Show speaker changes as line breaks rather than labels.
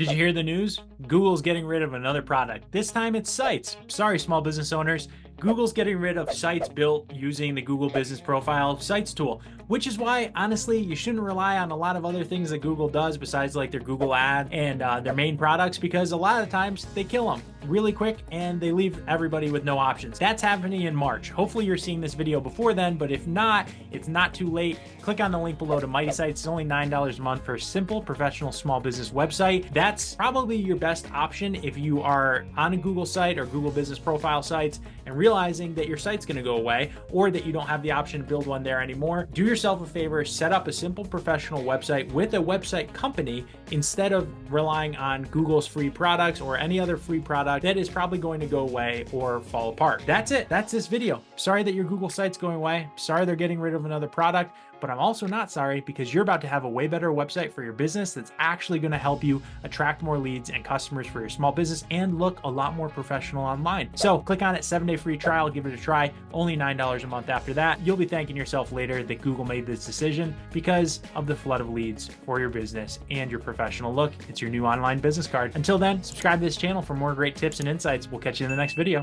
Did you hear the news? Google's getting rid of another product. This time it's Sites. Sorry, small business owners. Google's getting rid of sites built using the Google Business Profile Sites tool, which is why, honestly, you shouldn't rely on a lot of other things that Google does besides like their Google ad and their main products, because a lot of times they kill them really quick and they leave everybody with no options. That's happening in March. Hopefully you're seeing this video before then, but if not, it's not too late. Click on the link below to Mighty Sites. It's only $9 a month for a simple professional small business website. That's probably your best option if you are on a Google site or Google Business Profile sites and realizing that your site's going to go away or that you don't have the option to build one there anymore. Do yourself a favor, set up a simple professional website with a website company instead of relying on Google's free products or any other free product that is probably going to go away or fall apart. That's it. That's this video. Sorry that your Google site's going away. Sorry they're getting rid of another product, but I'm also not sorry because you're about to have a way better website for your business that's actually going to help you attract more leads and customers for your small business and look a lot more professional online. So click on it, 7-day free trial, give it a try, only $9 a month after that. You'll be thanking yourself later that Google made this decision because of the flood of leads for your business and your professional look. It's your new online business card. Until then, subscribe to this channel for more great tips and insights. We'll catch you in the next video.